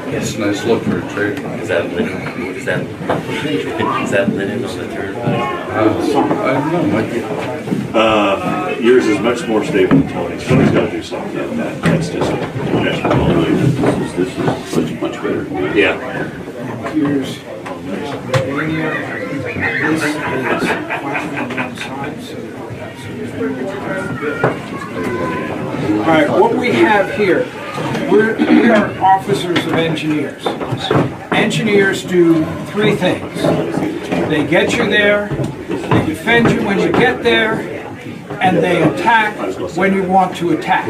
It's a nice look for a trade. Is that linen? Is that linen on the turn? I don't know, might be. Yours is much more stable than Tony's. Tony's got to do something like that. That's just This is much better. yeah. Here's radio. This is flat on one side. All right, what we have here, we are officers of engineers. Engineers do three things. They get you there, they defend you when you get there, and they attack when you want to attack.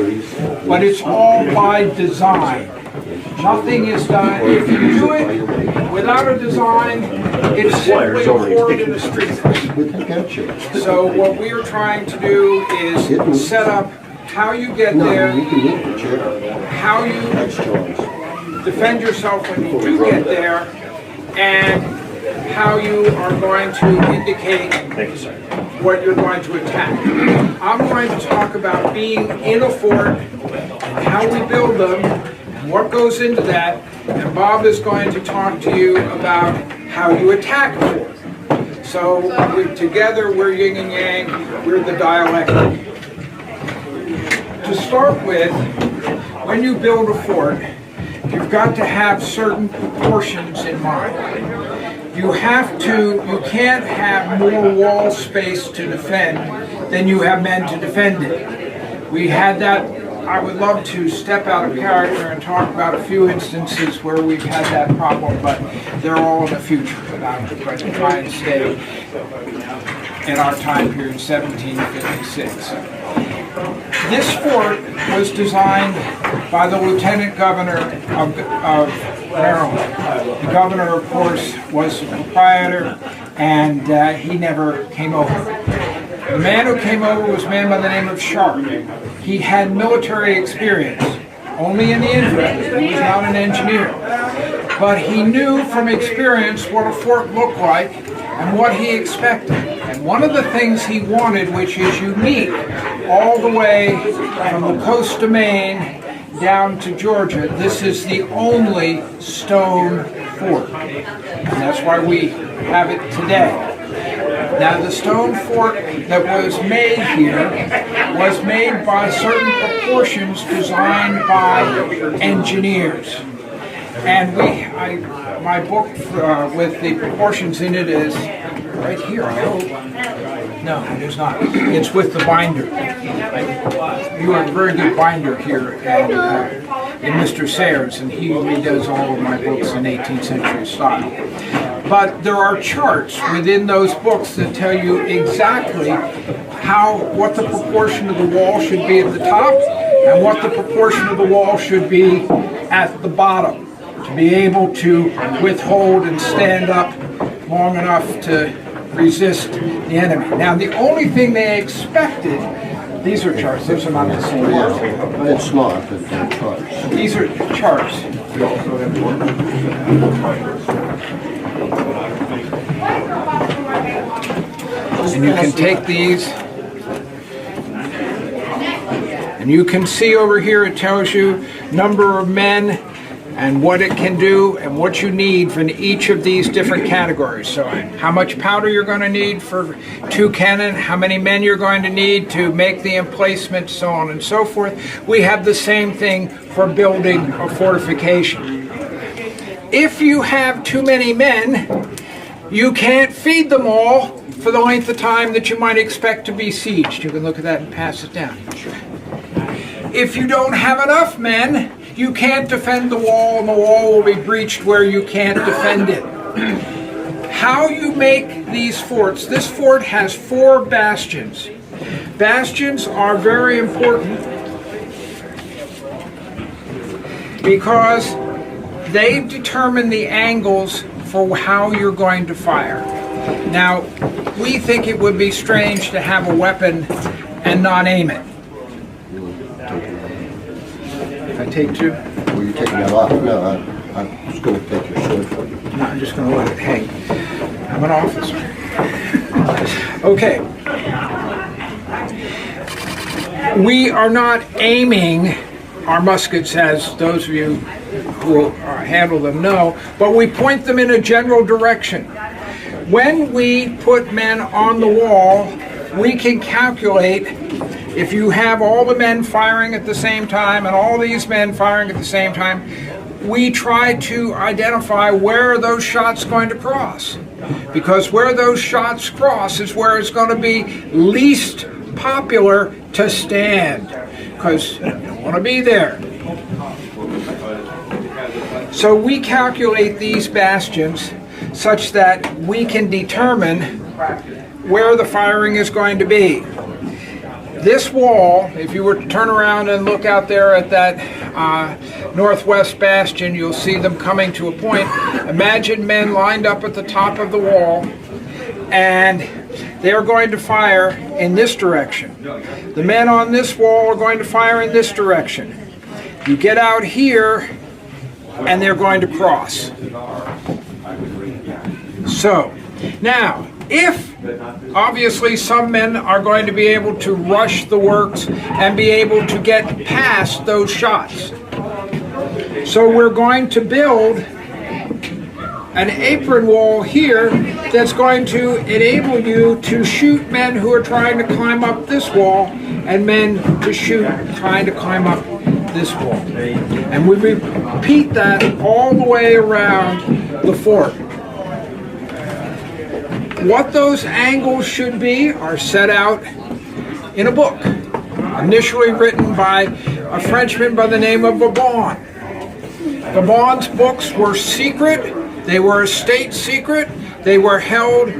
But it's all by design. Nothing is done. If you do it without a design, it's simply a horde in a street. So what we are trying to do is set up how you get there, how you defend yourself when you do get there, and how you are going to indicate what you're going to attack. I'm going to talk about being in a fort and how we build them, what goes into that, and Bob is going to talk to you about how you attack a fort. So together we're yin and yang, we're the dialectic. To start with, when you build a fort, you've got to have certain proportions in mind. You can't have more wall space to defend than you have men to defend it. We had that. I would love to step out of character and talk about a few instances where we've had that problem, but they're all in the future. And I'm going to try and stay in our time period, 1756. This fort was designed by the Lieutenant Governor of Maryland. The governor, of course, was the proprietor, and he never came over. The man who came over was a man by the name of Sharp. He had military experience, only in the infantry. He was not an engineer. But he knew from experience what a fort looked like and what he expected. And one of the things he wanted, which is unique all the way from the coast of Maine down to Georgia, this is the only stone fort. And that's why we have it today. Now, the stone fort that was made here was made by certain proportions designed by engineers. And my book with the proportions in it is right here, I hope. No, it is not. It's with the binder. You are a very good binder here in Mr. Sayers, and he redoes all of my books in 18th century style. But there are charts within those books that tell you exactly what the proportion of the wall should be at the top and what the proportion of the wall should be at the bottom to be able to withhold and stand up long enough to resist the enemy. Now, the only thing they expected, these are charts, those are not the same. It's not, but they're charts. These are charts. And you can take these, and you can see over here it tells you number of men and what it can do and what you need for each of these different categories. So how much powder you're going to need for 2 cannon, how many men you're going to need to make the emplacement, so on and so forth. We have the same thing for building a fortification. If you have too many men, you can't feed them all for the length of time that you might expect to be sieged. You can look at that and pass it down. If you don't have enough men, you can't defend the wall, and the wall will be breached where you can't defend it. How you make these forts, this fort has 4 bastions. Bastions are very important because they determine the angles for how you're going to fire. Now, we think it would be strange to have a weapon and not aim it. If I take 2? Were you taking that off? No, I'm just going to take your sword from you. No, I'm just going to let it hang. I'm an officer. Okay. We are not aiming our muskets, as those of you who will handle them know, but we point them in a general direction. When we put men on the wall, we can calculate if you have all the men firing at the same time and all these men firing at the same time, we try to identify where those shots going to cross. Because where those shots cross is where it's going to be least popular to stand. Because you don't want to be there. So we calculate these bastions such that we can determine where the firing is going to be. This wall, if you were to turn around and look out there at that northwest bastion, you'll see them coming to a point. Imagine men lined up at the top of the wall, and they're going to fire in this direction. The men on this wall are going to fire in this direction. You get out here, and they're going to cross. So, now, if obviously some men are going to be able to rush the works and be able to get past those shots. So we're going to build an apron wall here that's going to enable you to shoot men who are trying to climb up this wall and men to shoot trying to climb up this wall. And we repeat that all the way around the fort. What those angles should be are set out in a book, initially written by a Frenchman by the name of Vauban. Vauban's books were secret. They were a state secret. They were held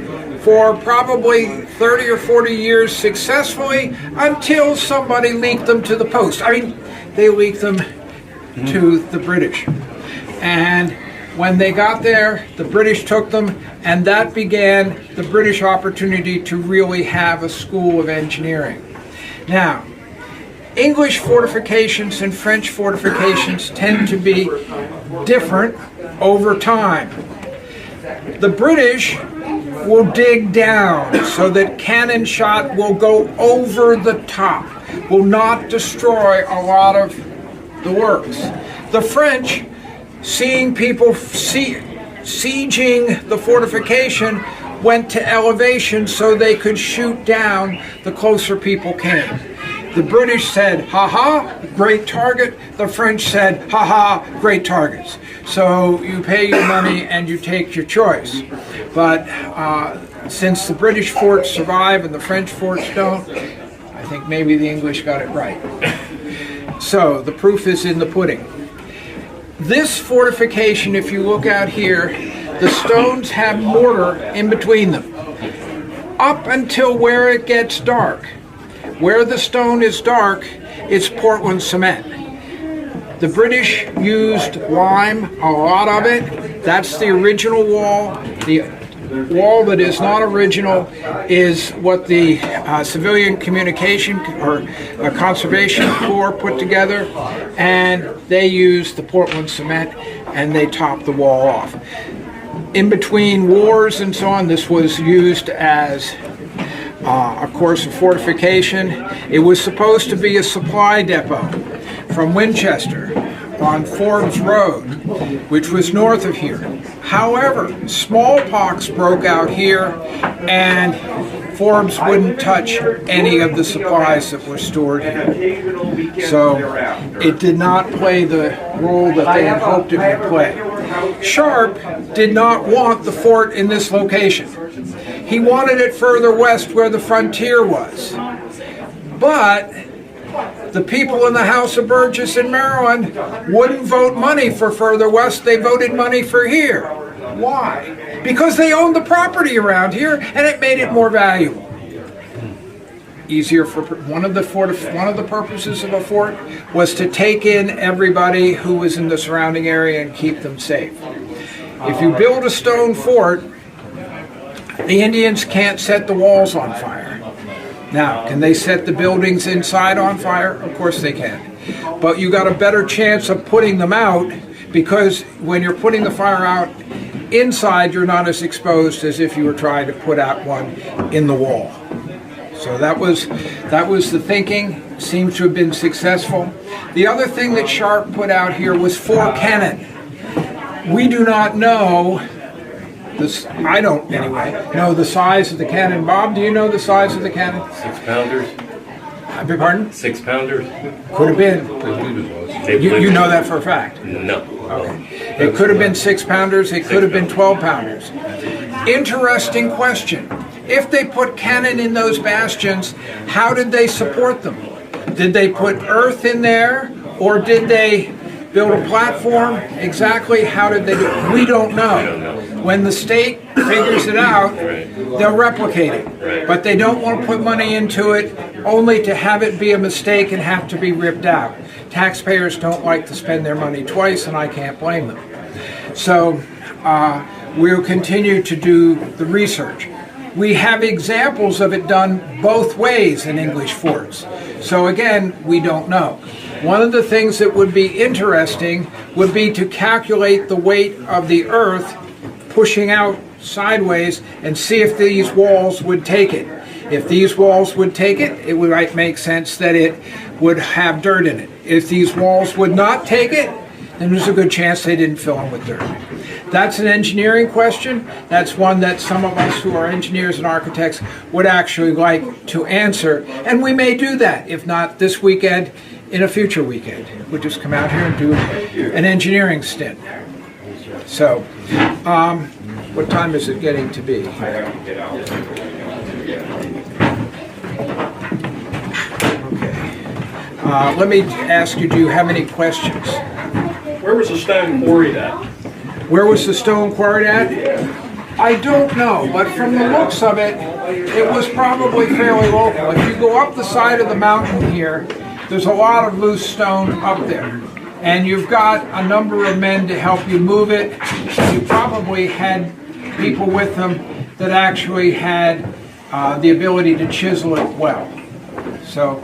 for probably 30 or 40 years successfully until somebody leaked them to the Post. I mean, they leaked them to the British. And when they got there, the British took them, and that began the British opportunity to really have a school of engineering. Now, English fortifications and French fortifications tend to be different over time. The British will dig down so that cannon shot will go over the top, will not destroy a lot of the works. The French, seeing people sieging the fortification, went to elevation so they could shoot down the closer people came. The British said, ha-ha, great target. The French said, ha-ha, great targets. So you pay your money and you take your choice. But since the British forts survive and the French forts don't, I think maybe the English got it right. So the proof is in the pudding. This fortification, if you look out here, the stones have mortar in between them. Up until where it gets dark. Where the stone is dark, it's Portland cement. The British used lime, a lot of it. That's the original wall. The wall that is not original is what the Civilian Communication or Conservation Corps put together, and they used the Portland cement and they topped the wall off. In between wars and so on, this was used as of course, a fortification. It was supposed to be a supply depot from Winchester on Forbes Road, which was north of here. However, smallpox broke out here, and Forbes wouldn't touch any of the supplies that were stored here. So it did not play the role that they had hoped it would play. Sharp did not want the fort in this location. He wanted it further west where the frontier was. But the people in the House of Burgess in Maryland wouldn't vote money for further west. They voted money for here. Why? Because they owned the property around here and it made it more valuable. Easier for one of the purposes of a fort was to take in everybody who was in the surrounding area and keep them safe. If you build a stone fort, the Indians can't set the walls on fire. Now, can they set the buildings inside on fire? Of course they can. But you got a better chance of putting them out, because when you're putting the fire out inside, you're not as exposed as if you were trying to put out one in the wall. So that was the thinking. Seems to have been successful. The other thing that Sharp put out here was 4 cannon. We do not know, I don't anyway, know the size of the cannon. Bob, do you know the size of the cannon? 6 pounders? I beg your pardon? 6 pounders? Could have been. I believe it was. You know that for a fact? No. Okay. It could have been 6 pounders, it could have been 12 pounders. Interesting question. If they put cannon in those bastions, how did they support them? Did they put earth in there, or did they build a platform? Exactly how did they do it? We don't know. When the state figures it out, they'll replicate it. But they don't want to put money into it only to have it be a mistake and have to be ripped out. Taxpayers don't like to spend their money twice, and I can't blame them. So we'll continue to do the research. We have examples of it done both ways in English forts. So again, we don't know. One of the things that would be interesting would be to calculate the weight of the earth pushing out sideways and see if these walls would take it. If these walls would take it, it would might make sense that it would have dirt in it. If these walls would not take it, then there's a good chance they didn't fill them with dirt. That's an engineering question. That's one that some of us who are engineers and architects would actually like to answer. And we may do that, if not this weekend, in a future weekend. We'll just come out here and do an engineering stint. So, what time is it getting to be? Okay. Let me ask you, do you have any questions? Where was the stone quarried at? Where was the stone quarried at? I don't know, but from the looks of it, it was probably fairly local. If you go up the side of the mountain here, there's a lot of loose stone up there. And you've got a number of men to help you move it. You probably had people with them that actually had the ability to chisel it well. So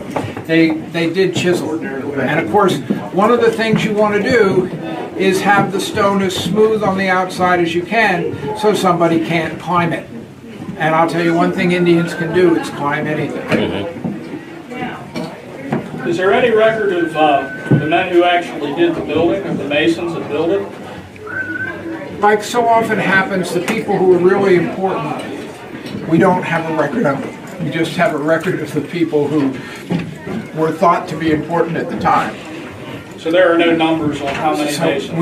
they did chisel it. And of course, one of the things you want to do is have the stone as smooth on the outside as you can so somebody can't climb it. And I'll tell you one thing Indians can do is climb anything. Is there any record of the men who actually did the building, of the masons that built it? Like so often happens, the people who are really important, we don't have a record of them. We just have a record of the people who were thought to be important at the time. So there are no numbers on how many So masons?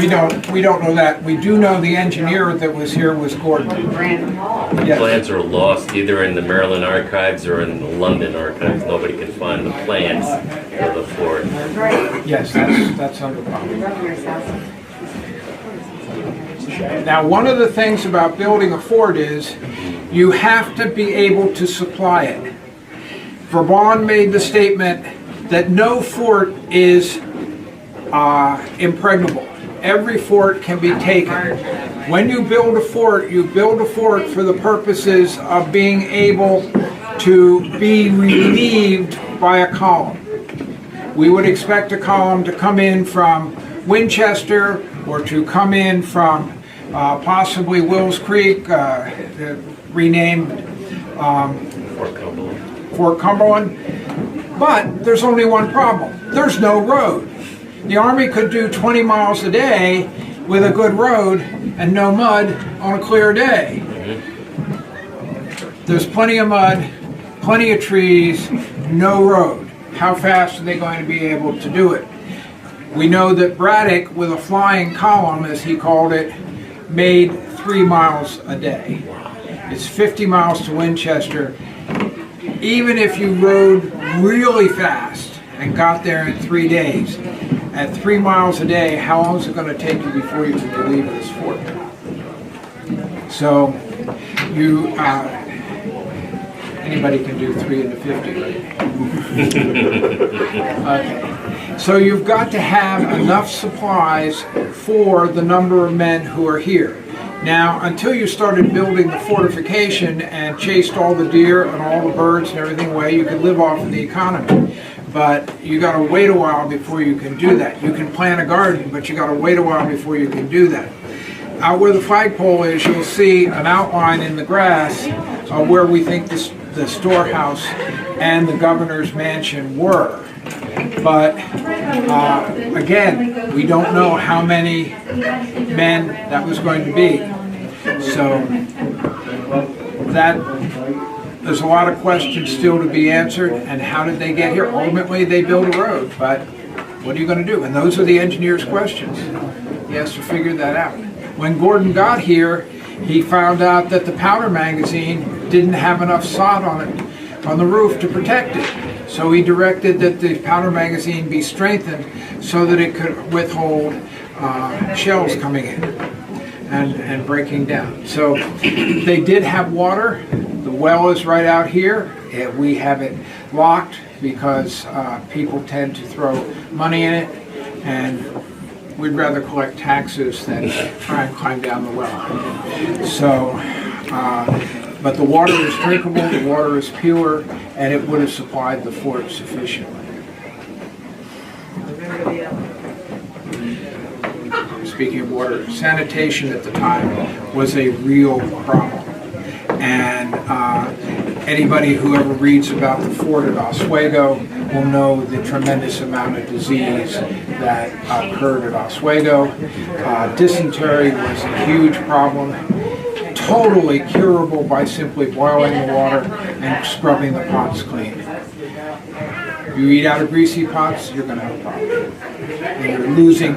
we don't know that. We do know the engineer that was here was Gordon. Yes. Plans are lost either in the Maryland archives or in the London archives. Nobody can find the plans for the fort. Yes, that's under problem. Now, one of the things about building a fort is you have to be able to supply it. Vauban made the statement that no fort is impregnable. Every fort can be taken. When you build a fort for the purposes of being able to be relieved by a column. We would expect a column to come in from Winchester or to come in from possibly Wills Creek, renamed Fort Cumberland. But there's only one problem. There's no road. The Army could do 20 miles a day with a good road and no mud on a clear day. There's plenty of mud, plenty of trees, no road. How fast are they going to be able to do it? We know that Braddock, with a flying column, as he called it, made 3 miles a day. It's 50 miles to Winchester. Even if you rode really fast and got there in 3 days, at 3 miles a day, how long is it going to take you before you can leave this fort? So, you, anybody can do 3 into 50, right? Okay. So you've got to have enough supplies for the number of men who are here. Now, until you started building the fortification and chased all the deer and all the birds and everything away, you could live off of the economy. But you got to wait a while before you can do that. You can plant a garden, but you got to wait a while before you can do that. Out where the flagpole is, you'll see an outline in the grass where we think the storehouse and the governor's mansion were. But again, we don't know how many men that was going to be. So there's a lot of questions still to be answered. And how did they get here? Ultimately, they built a road, but what are you going to do? And those are the engineer's questions. He has to figure that out. When Gordon got here, he found out that the powder magazine didn't have enough sod on it, on the roof, to protect it. So he directed that the powder magazine be strengthened so that it could withhold shells coming in and breaking down. So they did have water. The well is right out here. We have it locked because people tend to throw money in it, and we'd rather collect taxes than try and climb down the well. So, but the water is drinkable, the water is pure, and it would have supplied the fort sufficiently. Speaking of water, sanitation at the time was a real problem. And anybody who ever reads about the fort at Oswego will know the tremendous amount of disease that occurred at Oswego. Dysentery was a huge problem, totally curable by simply boiling the water and scrubbing the pots clean. If you eat out of greasy pots, you're going to have a problem. And you're losing,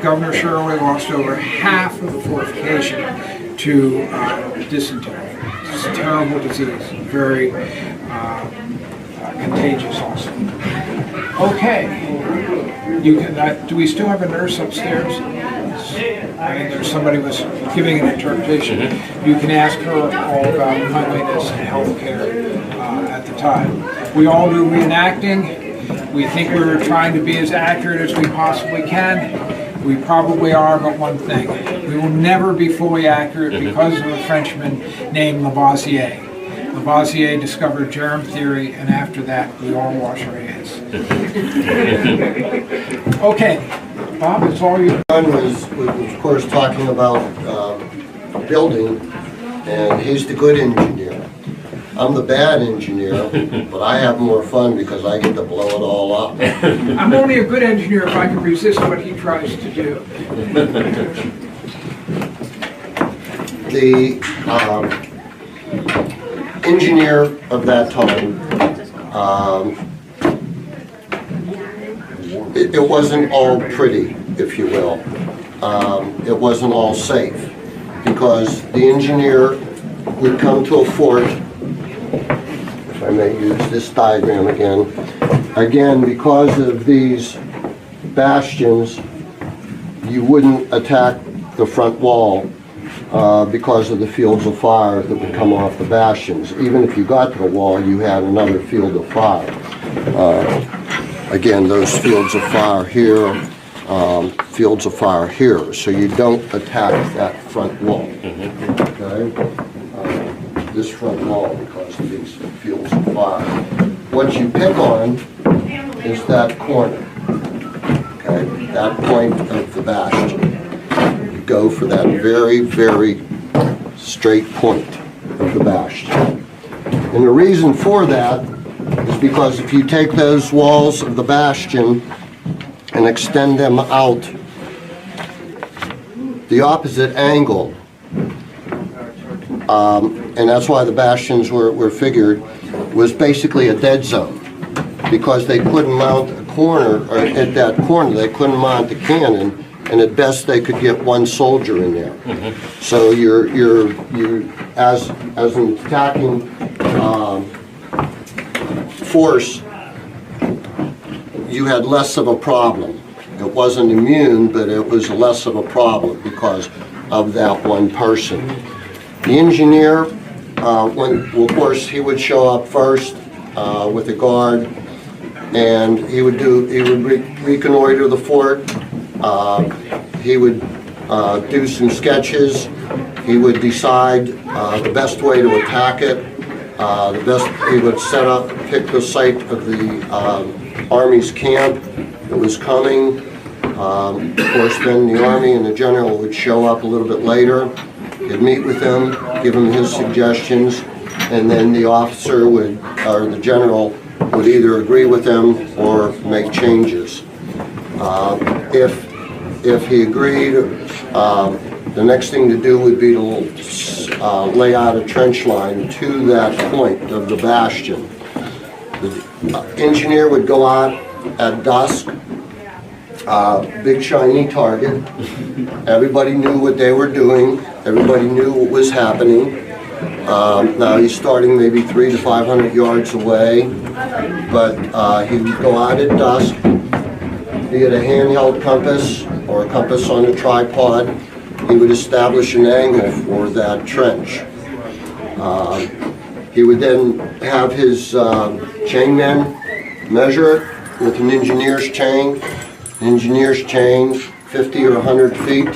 Governor Shirley lost over half of the fortification to dysentery. It's a terrible disease, very contagious also. Okay, do we still have a nurse upstairs? I mean, there's somebody was giving an interpretation. You can ask her all about cleanliness and health care at the time. We all do reenacting. We think we were trying to be as accurate as we possibly can. We probably are, but one thing, we will never be fully accurate because of a Frenchman named Lavoisier. Lavoisier discovered germ theory, and after that, we all wash our hands. Okay, Bob, it's all you. John was of course, talking about building, and he's the good engineer. I'm the bad engineer, but I have more fun because I get to blow it all up. I'm only a good engineer if I can resist what he tries to do. The engineer of that time, it wasn't all pretty, if you will. It wasn't all safe, because the engineer would come to a fort. If I may use this diagram again. Again, because of these bastions, you wouldn't attack the front wall because of the fields of fire that would come off the bastions. Even if you got to the wall, you had another field of fire. Again, those fields of fire here, fields of fire here. So you don't attack that front wall. Okay? This front wall because of these fields of fire. What you pick on is that corner, okay? That point of the bastion. You go for that very, very straight point of the bastion. And the reason for that is because if you take those walls of the bastion and extend them out the opposite angle, and that's why the bastions were figured, was basically a dead zone, because they couldn't mount a corner, or at that corner they couldn't mount a cannon, and at best they could get one soldier in there. So you as an attacking force, you had less of a problem. It wasn't immune, but it was less of a problem because of that one person. The engineer, of course, he would show up first with a guard, and he would reconnoiter the fort. He would do some sketches. He would decide the best way to attack it. He would pick the site of the Army's camp that was coming. Of course, then the Army and the general would show up a little bit later. He'd meet with him, give him his suggestions, and then the officer would, or the general, would either agree with them or make changes. If he agreed, the next thing to do would be to lay out a trench line to that point of the bastion. The engineer would go out at dusk, big shiny target. Everybody knew what they were doing. Everybody knew what was happening. Now he's starting maybe 300 to 500 yards away, but he would go out at dusk, be it a handheld compass or a compass on a tripod. He would establish an angle for that trench. He would then have his chainmen measure it with an engineer's chain. Engineer's chain, 50 or 100 feet.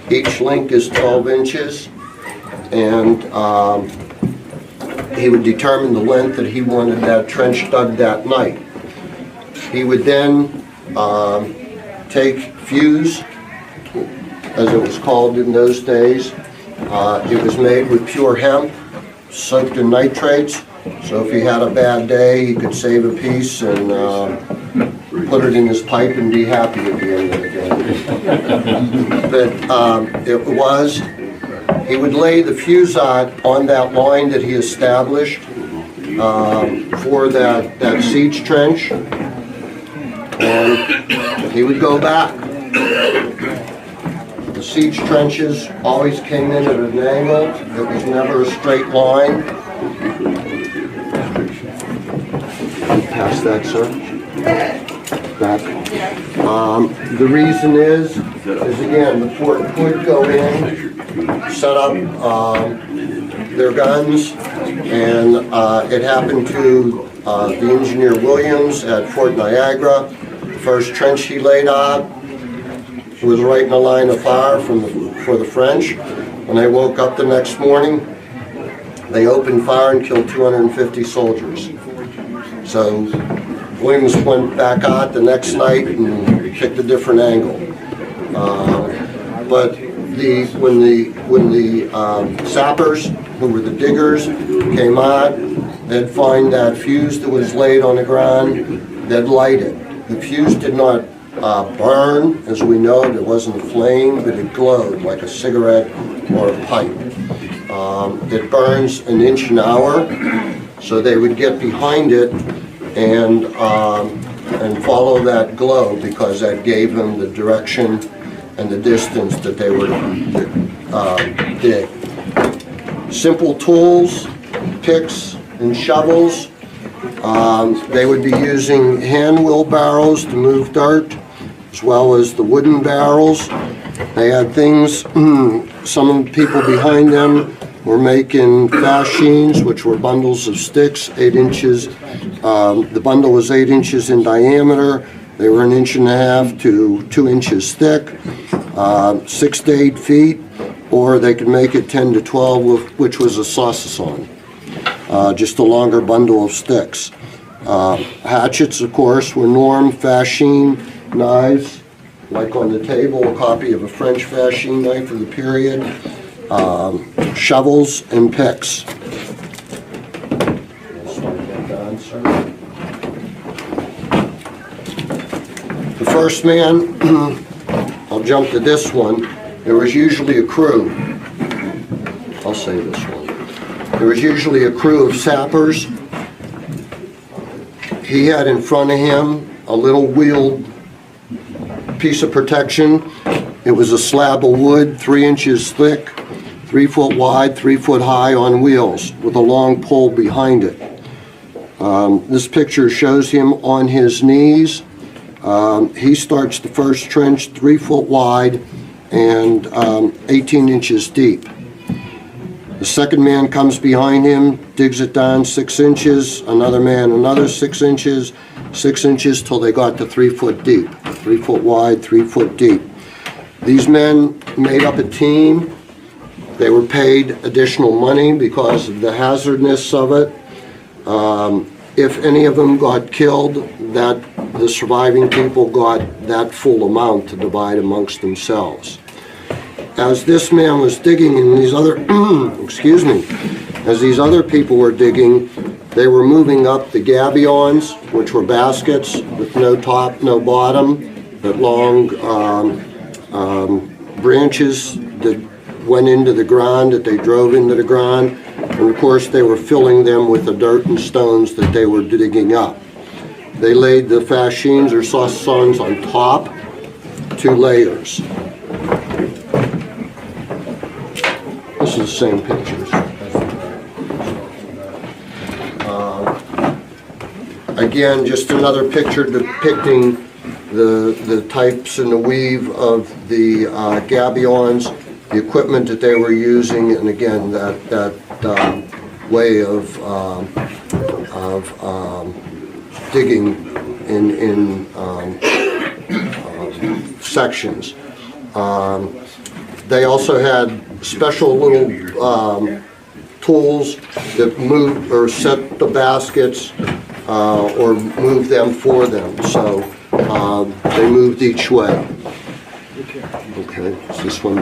Each link is 12 inches. And he would determine the length that he wanted that trench dug that night. He would then take fuse, as it was called in those days. It was made with pure hemp, soaked in nitrates, so if he had a bad day, he could save a piece and put it in his pipe and be happy at the end of the day. But he would lay the fuse on that line that he established for that siege trench, and he would go back. The siege trenches always came in at an angle. It was never a straight line. Pass that, sir. Back. The reason is again, the fort could go in, set up their guns, and it happened to the engineer Williams at Fort Niagara. The first trench he laid out was right in a line of fire for the French. When they woke up the next morning, they opened fire and killed 250 soldiers. So Williams went back out the next night and picked a different angle. But when the sappers, who were the diggers, came out, they'd find that fuse that was laid on the ground, they'd light it. The fuse did not burn, as we know. There wasn't a flame, but it glowed like a cigarette or a pipe. It burns an inch an hour, so they would get behind it and follow that glow, because that gave them the direction and the distance that they were dig. Simple tools, picks and shovels. They would be using hand wheelbarrows to move dirt, as well as the wooden barrels. They had things, some of the people behind them were making fascines, which were bundles of sticks, 8 inches. The bundle was 8 inches in diameter. They were 1.5 inches to 2 inches thick, 6 to 8 feet, or they could make it 10 to 12, which was a saucisson, just a longer bundle of sticks. Hatchets, of course, were norm. Fascine knives, like on the table, a copy of a French fascine knife of the period. Shovels and picks. The first man, I'll jump to this one. There was usually a crew. I'll say this one. There was usually a crew of sappers. He had in front of him a little wheeled piece of protection. It was a slab of wood, 3 inches thick, 3 foot wide, 3 foot high on wheels with a long pole behind it. This picture shows him on his knees. He starts the first trench 3 foot wide and 18 inches deep. The second man comes behind him, digs it down 6 inches, another man another 6 inches, 6 inches till they got to 3 foot deep, 3 foot wide, 3 foot deep. These men made up a team. They were paid additional money because of the hazardness of it. If any of them got killed, the surviving people got that full amount to divide amongst themselves. As this man was digging and these other, as these other people were digging, they were moving up the gabions, which were baskets with no top, no bottom, but long branches that went into the ground, that they drove into the ground. And of course, they were filling them with the dirt and stones that they were digging up. They laid the fascines or saucissons on top, 2 layers. This is the same pictures. Again, just another picture depicting the types and the weave of the gabions, the equipment that they were using, and again, that way of digging in sections. They also had special little tools that moved or set the baskets or moved them for them. So they moved each way. Okay, it's this one.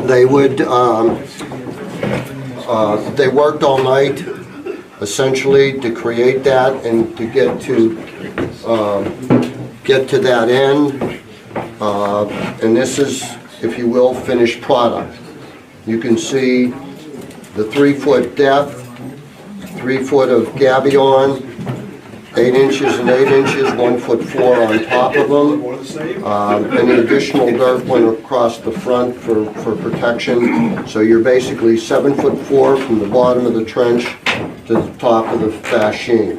They would, they worked all night, essentially, to create that and to get to that end. And this is, if you will, finished product. You can see the 3-foot depth, 3 foot of gabion, 8 inches and 8 inches, 1'4" on top of them. Any additional dirt went across the front for protection. So you're basically 7'4" from the bottom of the trench to the top of the fascine.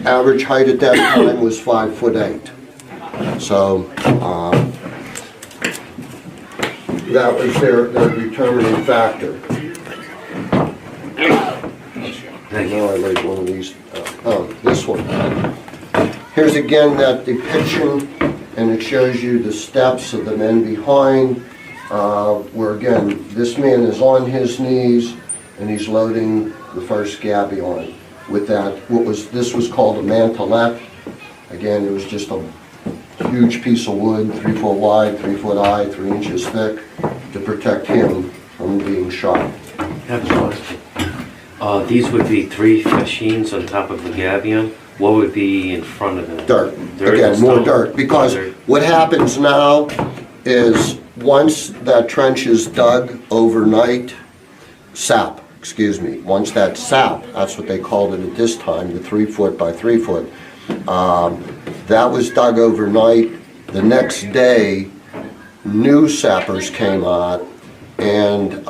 Average height at that time was 5'8". So that was their determining factor. I know I laid one of these, this one. Here's again that depiction, and it shows you the steps of the men behind, where again, this man is on his knees, and he's loading the first gabion with that, this was called a mantelette. Again, it was just a huge piece of wood, 3 foot wide, 3 foot high, 3 inches thick, to protect him from being shot. These would be 3 fascines on top of the gabion. What would be in front of it? Dirt. Again, more dirt. Because what happens now is once that trench is dug overnight, sap, excuse me, once that sap, that's what they called it at this time, the 3 foot by 3 foot, that was dug overnight. The next day, new sappers came out, and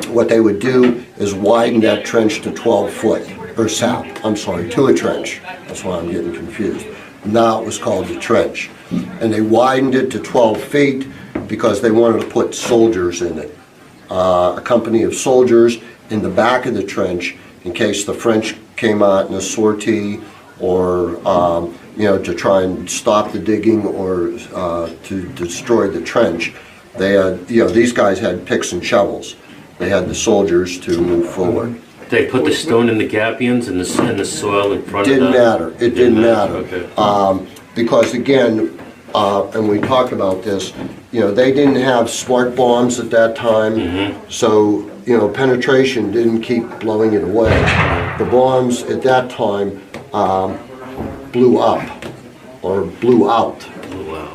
what they would do is widen that trench to 12 foot, or sap, I'm sorry, to a trench. That's why I'm getting confused. Now it was called the trench. And they widened it to 12 feet because they wanted to put soldiers in it. A company of soldiers in the back of the trench in case the French came out in a sortie or to try and stop the digging or to destroy the trench. They had, these guys had picks and shovels. They had the soldiers to move forward. They put the stone in the gabions and the soil in front of Didn't matter. It didn't matter. Okay. Because again, and we talked about this, they didn't have smart bombs at that time, so penetration didn't keep blowing it away. The bombs at that time blew up or blew out.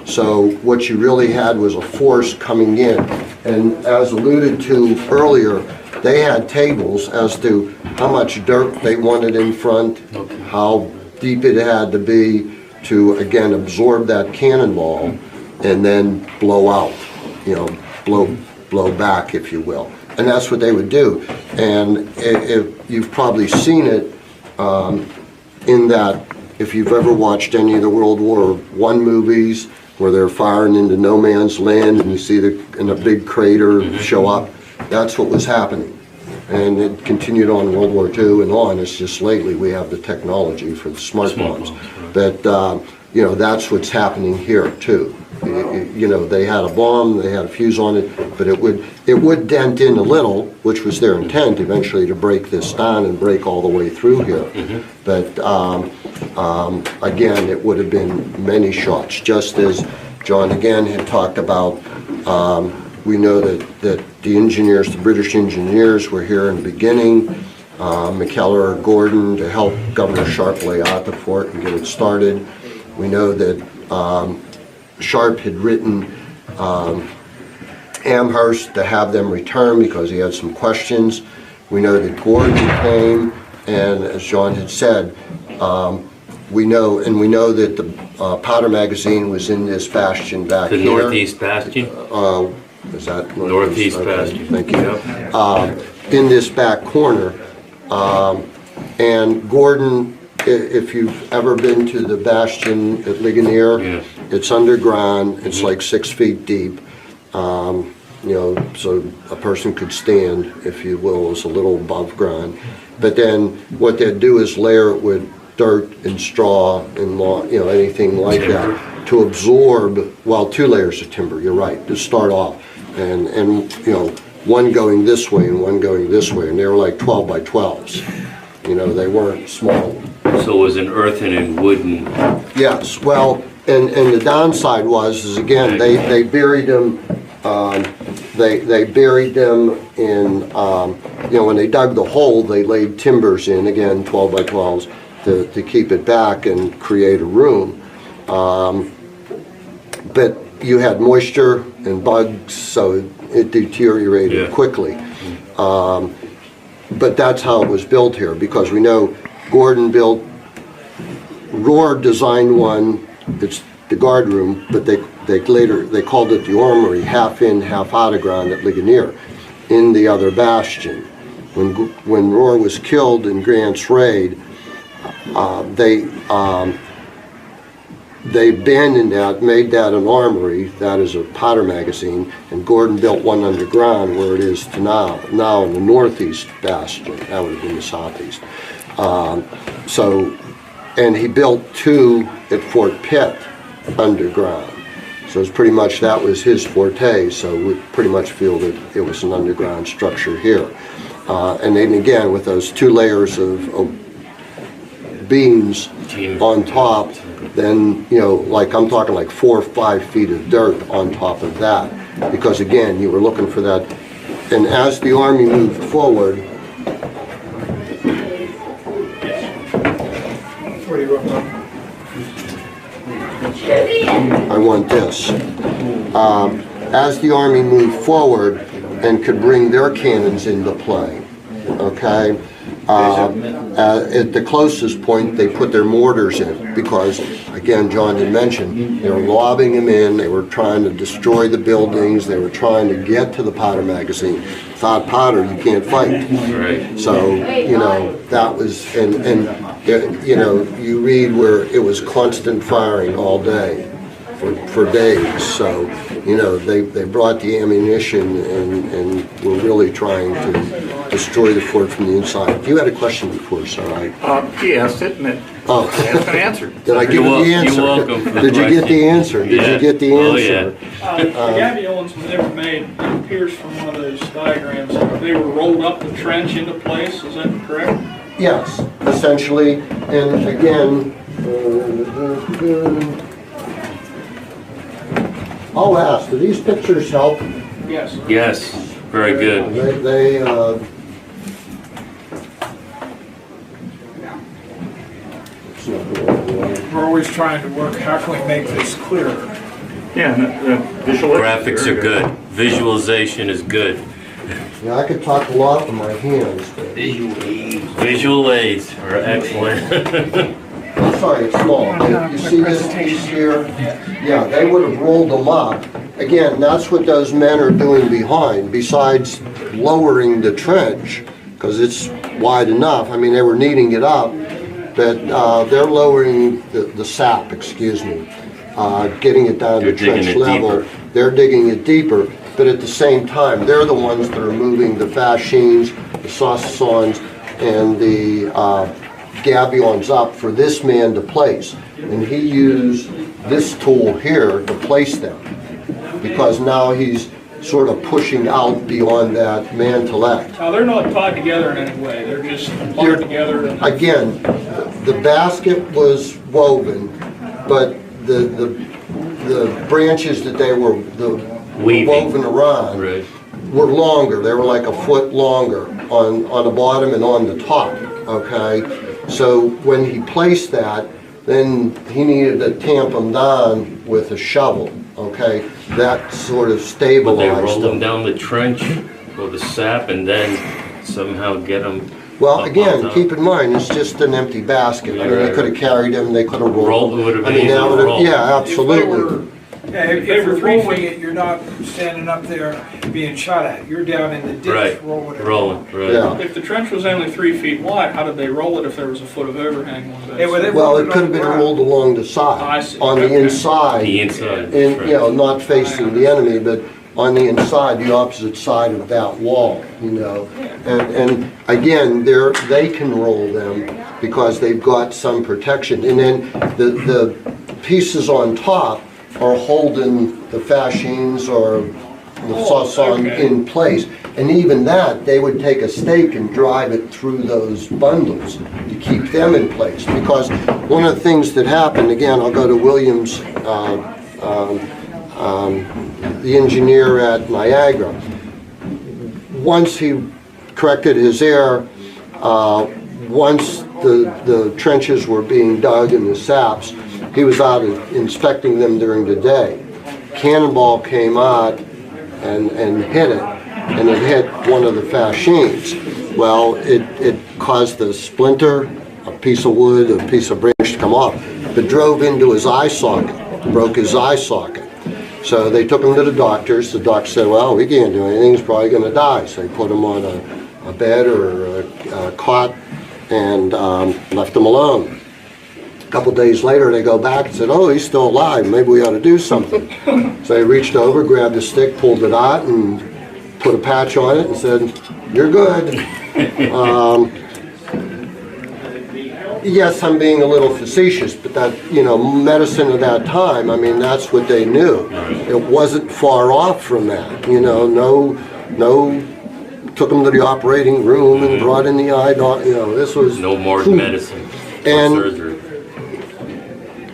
So what you really had was a force coming in. And as alluded to earlier, they had tables as to how much dirt they wanted in front, how deep it had to be to, again, absorb that cannonball and then blow out, blow back, if you will. And that's what they would do. And if you've probably seen it in that, if you've ever watched any of the World War I movies where they're firing into no man's land and you see in a big crater show up, that's what was happening. And it continued on in World War II and on. It's just lately we have the technology for the smart bombs. But, that's what's happening here too. They had a bomb, they had a fuse on it, but it would dent in a little, which was their intent eventually to break this down and break all the way through here. But again, it would have been many shots, just as John again had talked about we know that the engineers, the British engineers were here in the beginning, McKellar, Gordon, to help Governor Sharp lay out the fort and get it started. We know that Sharp had written Amherst to have them return because he had some questions. We know that Gordon came, and as John had said, we know that the powder magazine was in this bastion back The here. northeast bastion? Is that Northeast Okay, bastion. Thank you. Yep. In this back corner, and Gordon, if you've ever been to the bastion at Ligonier, Yeah. it's underground, it's like 6 feet deep. So a person could stand, if you will, is a little above ground. But then what they'd do is layer it with dirt and straw and anything like that to absorb, 2 layers of timber, you're right, to start off. And one going this way and one going this way, and they were like 12 by 12s. They weren't small. So it was an earthen and wooden, Yes, well, and the downside is again, they buried them, they buried them in, when they dug the hole, they laid timbers in, again, 12 by 12s, to keep it back and create a room. But you had moisture and bugs, so it deteriorated quickly. But that's how it was built here, because we know Gordon built, Rohr designed one, it's the guard room, but they called it the armory, half in, half out of ground at Ligonier, in the other bastion. When Rohr was killed in Grant's raid, they abandoned that, made that an armory, that is a powder magazine, and Gordon built one underground where it is to now in the northeast bastion. That would have been the southeast. And he built 2 at Fort Pitt underground. So it's pretty much, that was his forte, so we pretty much feel that it was an underground structure here. And then again, with those 2 layers of beams on top, then, I'm talking like 4 or 5 feet of dirt on top of that. Because again, you were looking for that. And as the Army moved forward, I want this. As the Army moved forward and could bring their cannons into play, okay? At the closest point, they put their mortars in because, again, John had mentioned, they were lobbing them in, they were trying to destroy the buildings, they were trying to get to the powder magazine. Without powder, you can't fight. right? So, that was, and you read where it was constant firing all day for days. So, they brought the ammunition and were really trying to destroy the fort from the inside. You had a question before, so He asked it, and it has been answered. Did I give you the answer? You're welcome for the Did you get the question. answer? Did you get the Oh, answer? The gabions, when they were made, it appears from one of those diagrams, they were rolled up the trench into place, is that correct? Yes, essentially, and again, I'll ask, do these pictures help? Yes. Yes, very good. It's not the right way. We're always trying to work, how can we make this clearer? Yeah, and the visual. Graphics are good. Visualization is good. Yeah, I could talk a lot with my hands, but Visual aids are excellent. I'm sorry, it's small. You see this piece here? Yeah, they would have rolled them up. Again, that's what those men are doing behind, besides lowering the trench, because it's wide enough. I mean, they were kneading it up, but they're lowering the sap, getting it down to trench level. Deeper. They're digging it deeper, but at the same time, they're the ones that are moving the fascines, the saucissons, and the gabions up for this man to place. And he used this tool here to place them, because now he's sort of pushing out beyond that mantelette. Now, they're not tied together in any way, they're just lumped together. And Again, the basket was woven, but the branches that they were, the Weaving. woven around Right. were longer. They were like a foot longer on the bottom and on the top, okay? So when he placed that, then he needed to tamp them down with a shovel, okay? That sort of But they stabilized rolled them them. down the trench with the sap and then somehow get them. Well, again, keep in mind, it's just an empty basket. I mean, they could have carried them, they could have rolled Rolled, them. it would have I been mean, easy that to would have, roll. yeah, If they absolutely. were, Yeah, if They were you're 3 rolling feet. it, you're not standing up there being shot at. You're down in the ditch Right, rolling it. rolling, right. Yeah. if the trench was only 3 feet wide, how did they roll it if there was a foot of overhang on They would it? have Well, rolled it could have been on the rolled ground. along the I side, see. on the Okay. inside. The inside. And, right. you know, not facing the enemy, but on the inside, the opposite side of that wall, you know. And again, they can roll them because they've got some protection. And then the pieces on top are holding the fascines or the sauson okay. in place. And even that, they would take a stake and drive it through those bundles to keep them in place. Because one of the things that happened, again, I'll go to Williams, the engineer at Niagara. Once he corrected his error, once the trenches were being dug and the saps, he was out inspecting them during the day. Cannonball came out and hit it, and it hit one of the fascines. Well, it caused the splinter, a piece of wood, a piece of branch to come off. It drove into his eye socket, broke his eye socket. So they took him to the doctors. The doctor said, well, we can't do anything, he's probably gonna die. So they put him on a bed or a cot and left him alone. A couple days later, they go back and said, oh, he's still alive, maybe we ought to do something. So they reached over, grabbed the stick, pulled it out, and put a patch on it and said, you're good. Yes, I'm being a little facetious, but that, you know, medicine at that time, I mean, that's what they knew. It wasn't far off from that, you know, no, took them to the operating room and brought in the eye doctor, you know, this was... No more medicine or And- surgery.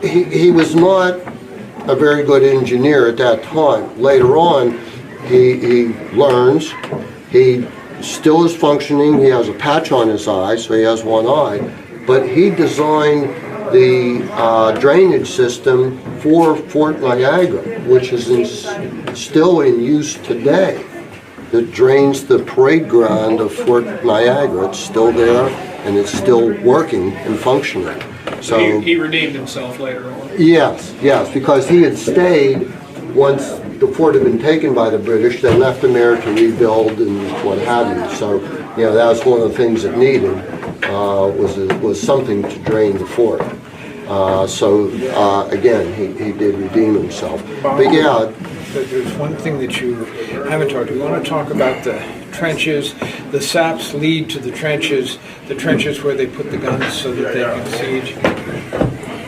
He was not a very good engineer at that time. Later on, he learns, he still is functioning, he has a patch on his eye, so he has one eye, but he designed the drainage system for Fort Niagara, which is still in use today. That drains the parade ground of Fort Niagara. It's still there, and it's still working and functioning. So He redeemed himself later on. yes, because he had stayed once the fort had been taken by the British. They left him there to rebuild and what have you. So, you know, that was one of the things it needed was something to drain the fort. Again, he did redeem himself. But yeah, There's one thing that you haven't talked about. We want to talk about the trenches. The saps lead to the trenches where they put the guns so that they can siege.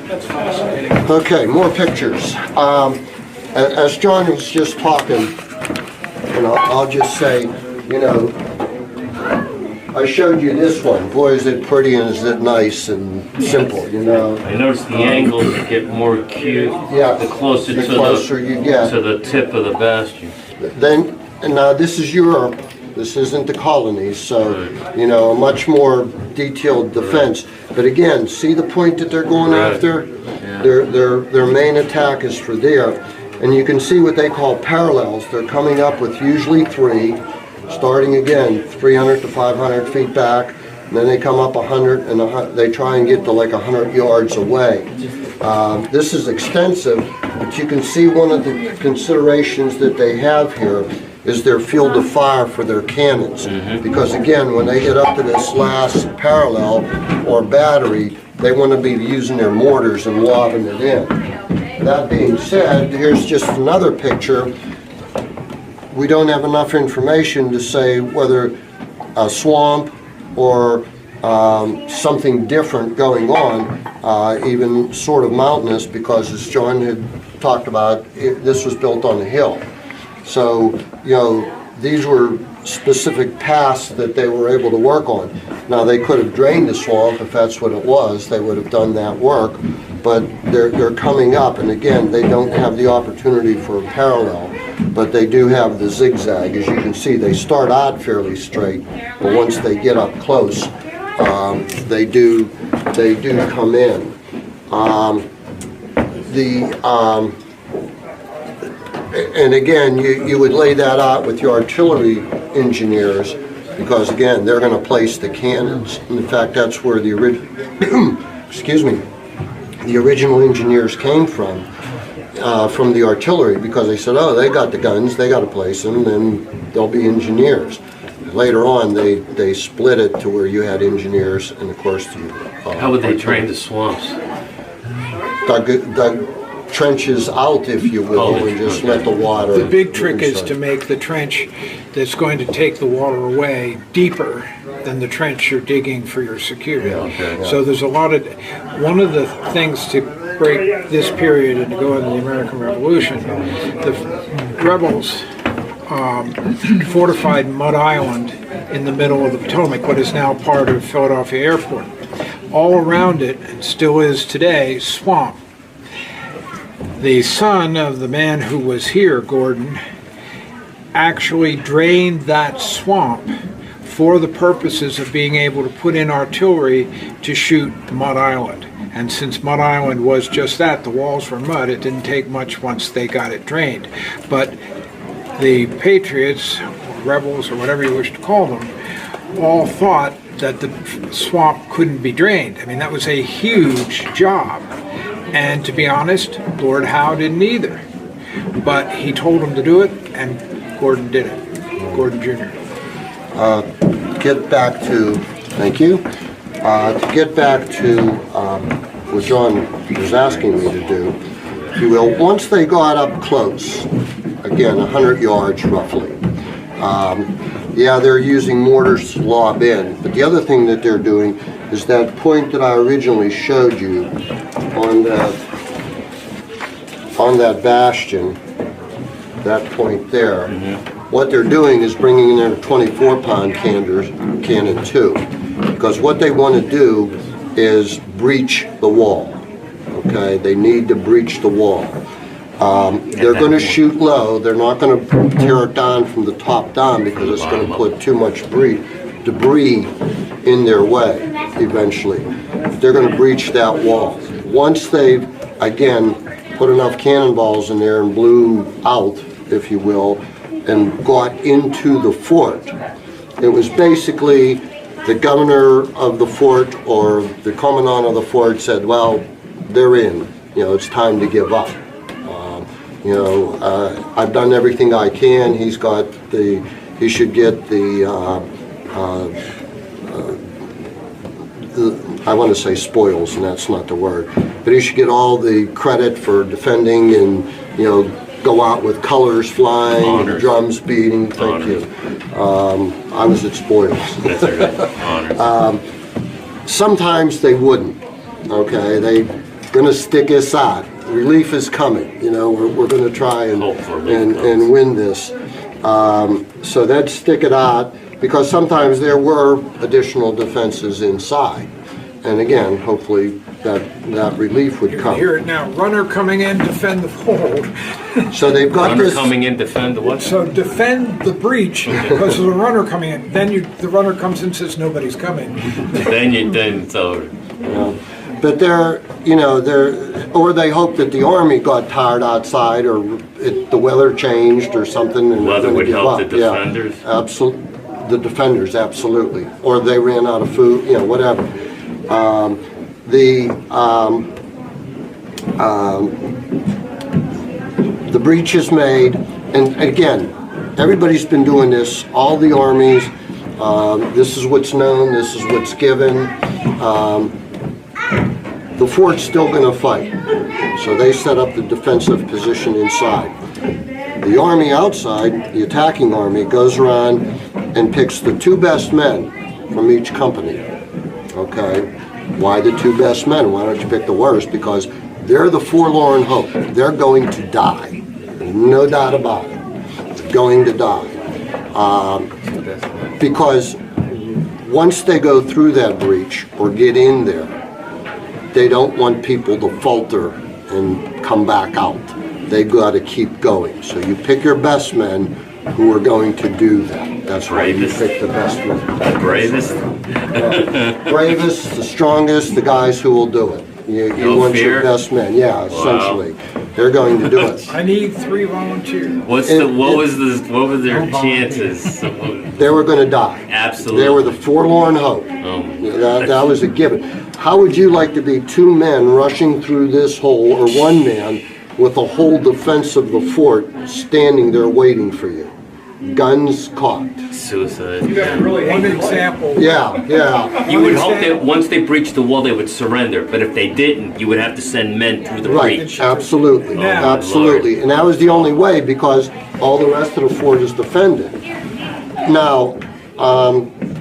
That's fascinating. okay, more pictures. As John was just talking, and I'll just say, you know, I showed you this one. Boy, is it pretty and is it nice and simple, you know. I noticed the angles get more acute Yeah, the closer the to closer you get. to the tip of the bastion. Then, and now this is Europe, this isn't the colonies, so, you know, a much more detailed defense. But again, see the point that they're going Right. after? Yeah. Their main attack is for there. And you can see what they call parallels. They're coming up with usually 3, starting again, 300 to 500 feet back, and then they come up 100, and they try and get to like 100 yards away. This is extensive, but you can see one of the considerations that they have here is their field of fire for their cannons. Because again, when they get up to this last parallel or battery, they want to be using their mortars and lobbing it in. That being said, here's just another picture. We don't have enough information to say whether a swamp or something different going on, even sort of mountainous, because as John had talked about, this was built on a hill. So, you know, these were specific paths that they were able to work on. Now, they could have drained the swamp if that's what it was, they would have done that work, but they're coming up, and again, they don't have the opportunity for a parallel, but they do have the zigzag. As you can see, they start out fairly straight, but once they get up close, they do come in. And again, you would lay that out with your artillery engineers, because again, they're going to place the cannons. In fact, that's where the original engineers came from the artillery, because they said, oh, they got the guns, they got to place them, then they'll be engineers. Later on, they split it to where you had engineers, and of course, How would they drain the swamps? Dug trenches out, if you will, and just let the water. The big trick is inside. to make the trench that's going to take the water away deeper than the trench you're digging for your security. Okay. So there's a lot of, one of the things to break this period and to go into the American Revolution, the rebels fortified Mud Island in the middle of the Potomac, what is now part of Philadelphia Airport. All around it, and still is today, swamp. The son of the man who was here, Gordon, actually drained that swamp for the purposes of being able to put in artillery to shoot Mud Island. And since Mud Island was just that, the walls were mud, it didn't take much once they got it drained. But the Patriots, or rebels, or whatever you wish to call them, all thought that the swamp couldn't be drained. I mean, that was a huge job. And to be honest, Lord Howe didn't either. But he told him to do it, and Gordon did it. Gordon Jr. Get back to, thank you. To get back to what John was asking me to do, if you will, once they got up close, again, 100 yards roughly, yeah, they're using mortars to lob in, but the other thing that they're doing is that point that I originally showed you on that bastion, that point there. What they're doing is bringing in their 24-pound cannon too, because what they want to do is breach the wall. Okay, they need to breach the wall. They're going to shoot low. They're not going to tear it down from the top down, because it's going to put too much debris in their way eventually. They're going to breach that wall. Once they've, again, put enough cannonballs in there and blew out, if you will, and got into the fort, it was basically the governor of the fort or the commandant of the fort said, well, they're in. You know, it's time to give up. I've done everything I can. He should get the I want to say spoils, and that's not the word, but he should get all the credit for defending and, go out with colors flying, Honors. drums beating. Thank you. I was at spoils. That's all right. Honors. Sometimes they wouldn't. Okay, they're going to stick us out. Relief is coming. We're going to try and win this. So they'd stick it out, because sometimes there were additional defenses inside. And again, hopefully that relief would come. Hear it now. Runner coming in, defend the hold. So they've got Runner this. coming in, defend the what? So defend the breach because of the runner coming in. Then the runner comes in and says nobody's coming. But or they hope that the army got tired outside, or the weather changed or something. And Weather would help the Yeah, defenders? absolutely. The defenders, absolutely. Or they ran out of food, whatever. The breach is made, and again, everybody's been doing this, all the armies, this is what's known, this is what's given. The fort's still going to fight, so they set up the defensive position inside. The army outside, the attacking army, goes around and picks the two best men from each company. Okay, why the two best men? Why don't you pick the worst? Because they're the forlorn hope. They're going to die. There's no doubt about it. They're going to die. Because once they go through that breach or get in there, they don't want people to falter and come back out. They got to keep going. So you pick your best men who are going to do that. That's why you pick the best men. Bravest? Bravest, the strongest, the guys who will do it. You want your best men, yeah, essentially. They're going to do it. I need 3 volunteers. What were their chances? They were going to die. Absolutely. They were the forlorn hope. That was a given. How would you like to be 2 men rushing through this hole, or 1 man with a whole defense of the fort standing there waiting for you? Guns cocked. Suicide. You got really One example. Yeah. You would hope that once they breached the wall, they would surrender. But if they didn't, you would have to send men through the Right, breach. absolutely, Now- absolutely. And that was the only way, because all the rest of the fort is defended. Now,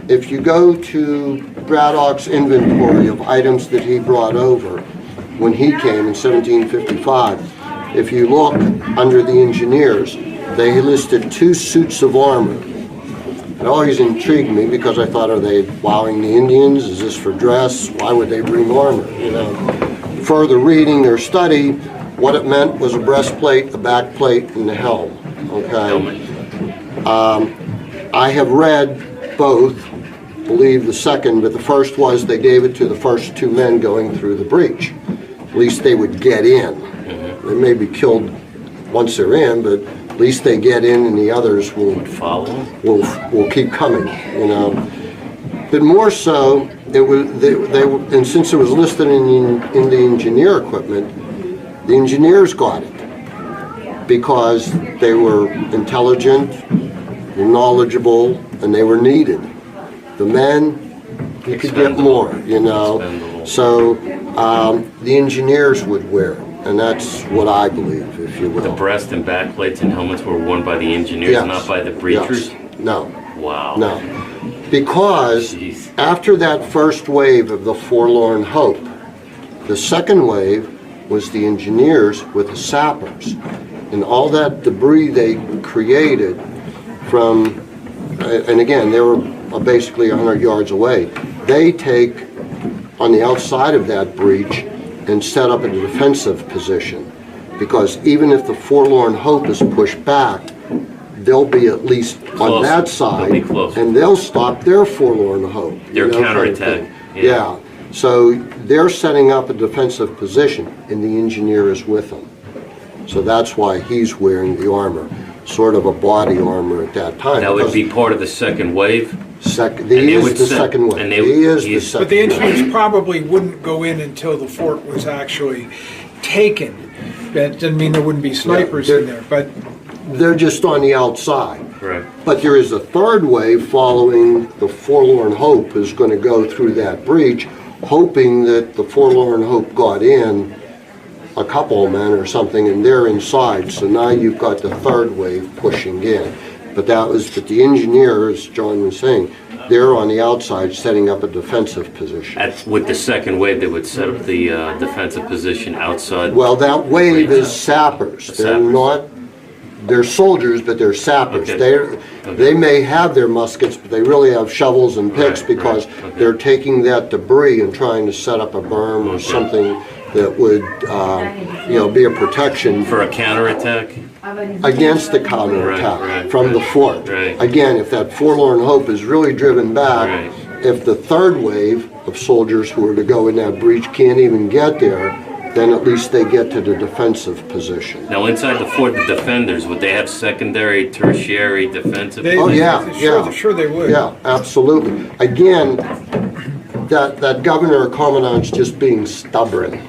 if you go to Braddock's inventory of items that he brought over when he came in 1755, if you look under the engineers, they listed 2 suits of armor. It always intrigued me, because I thought, are they wowing the Indians? Is this for dress? Why would they bring armor? Further reading or study, what it meant was a breastplate, a backplate, and a helm. Okay. I have read both, believe the second, but the first was they gave it to the first 2 men going through the breach. At least they would get in. They may be killed once they're in, but at least they get in, and the others will keep coming. But more so, it was and since it was listed in the engineer equipment, the engineers got it because they were intelligent, knowledgeable, and they were needed. The men, you could get more, So the engineers would wear it. And that's what I believe, if you will. The breast and back plates and helmets were worn by the engineers, Yes. not by the breachers? Yes. No. Wow. No. Because Jeez. after that first wave of the forlorn hope, the second wave was the engineers with the sappers. And all that debris they created from, and again, they were basically 100 yards away. They take on the outside of that breach and set up a defensive position, because even if the forlorn hope is pushed back, they'll be at least on that side, They'll be close. and they'll stop their forlorn hope. Their kind of counterattack. thing. Yeah. So they're setting up a defensive position, and the engineer is with them. So that's why he's wearing the armor, sort of a body armor at that time. That would be part of the second wave? He is the second wave. He is the second. But the wave. engineers probably wouldn't go in until the fort was actually taken. That doesn't mean there wouldn't be snipers in there, but They're just on the outside. Correct. But there is a third wave following the forlorn hope is going to go through that breach, hoping that the forlorn hope got in, a couple of men or something, and they're inside. So now you've got the third wave pushing in. But the engineers, John was saying, they're on the outside setting up a defensive position. With the second wave, they would set up the defensive position outside. Well, that wave is sappers. They're Sappers. not, they're soldiers, but they're sappers. Okay. They may have their muskets, but they really have shovels and picks, Right, because right, okay. they're taking that debris and trying to set up a berm or Okay. something that would, be a protection For a counterattack? against the counterattack Right, from the right, fort. right. Again, if that forlorn hope is really driven back, Right. if the third wave of soldiers who are to go in that breach can't even get there, then at least they get to the defensive position. Now, inside the fort, the defenders, would they have secondary, tertiary, defensive? they, Oh, yeah, yeah. sure they would. Yeah, absolutely. Again, that governor or commandant's just being stubborn.